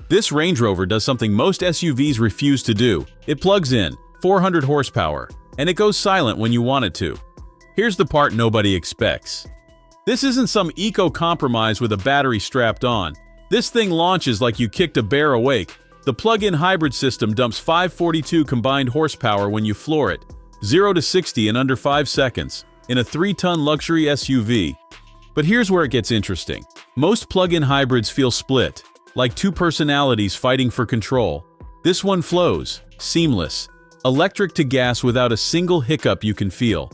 This Range Rover does something most SUVs refuse to do. It plugs in, 400 horsepower, and it goes silent when you want it to. Here's the part nobody expects. This isn't some eco-compromise with a battery strapped on. This thing launches like you kicked a bear awake. The plug-in hybrid system dumps 542 combined horsepower when you floor it, 0 to 60 in under 5 seconds, in a 3-ton luxury SUV. But here's where it gets interesting. Most plug-in hybrids feel split, like two personalities fighting for control. This one flows, seamless, electric to gas without a single hiccup you can feel.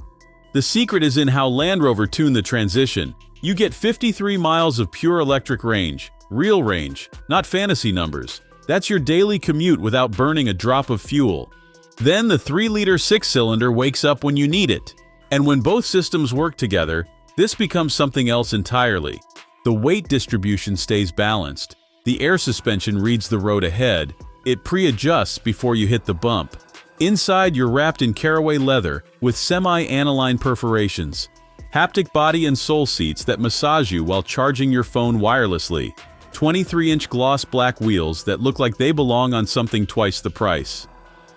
The secret is in how Land Rover tuned the transition. You get 53 miles of pure electric range, real range, not fantasy numbers. That's your daily commute without burning a drop of fuel. Then the 3-liter 6-cylinder wakes up when you need it. And when both systems work together, this becomes something else entirely. The weight distribution stays balanced. The air suspension reads the road ahead. It pre-adjusts before you hit the bump. Inside, you're wrapped in Caraway leather with semi-aniline perforations. Haptic body and sole seats that massage you while charging your phone wirelessly. 23-inch gloss black wheels that look like they belong on something twice the price.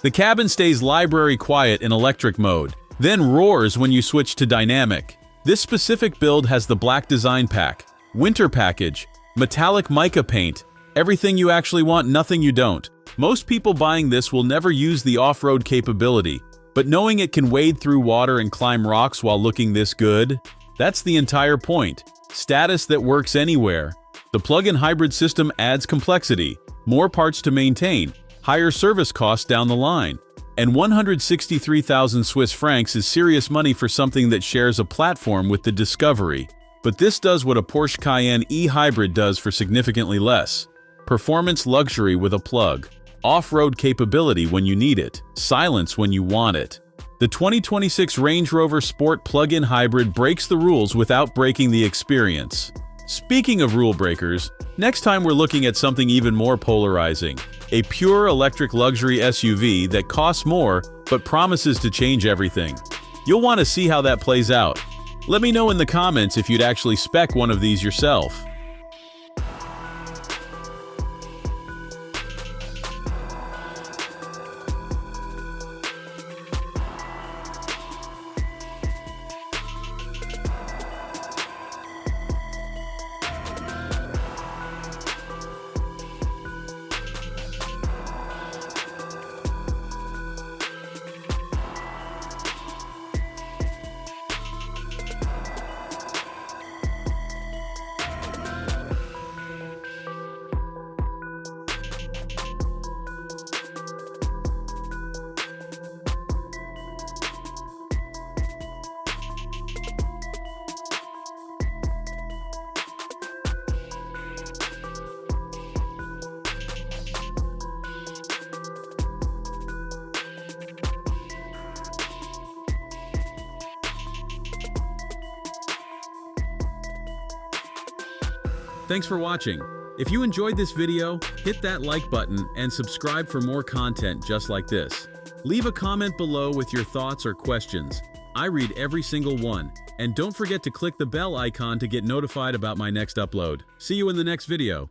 The cabin stays library quiet in electric mode, then roars when you switch to dynamic. This specific build has the black design pack, winter package, metallic mica paint, everything you actually want, nothing you don't. Most people buying this will never use the off-road capability, but knowing it can wade through water and climb rocks while looking this good, that's the entire point. Status that works anywhere. The plug-in hybrid system adds complexity, more parts to maintain, higher service costs down the line. And 163,000 Swiss francs is serious money for something that shares a platform with the Discovery. But this does what a Porsche Cayenne e-hybrid does for significantly less. Performance luxury with a plug. Off-road capability when you need it. Silence when you want it. The 2026 Range Rover Sport plug-in hybrid breaks the rules without breaking the experience. Speaking of rule breakers, next time we're looking at something even more polarizing. A pure electric luxury SUV that costs more but promises to change everything. You'll want to see how that plays out. Let me know in the comments if you'd actually spec one of these yourself. Thanks for watching. If you enjoyed this video, hit that like button and subscribe for more content just like this. Leave a comment below with your thoughts or questions. I read every single one. And don't forget to click the bell icon to get notified about my next upload. See you in the next video.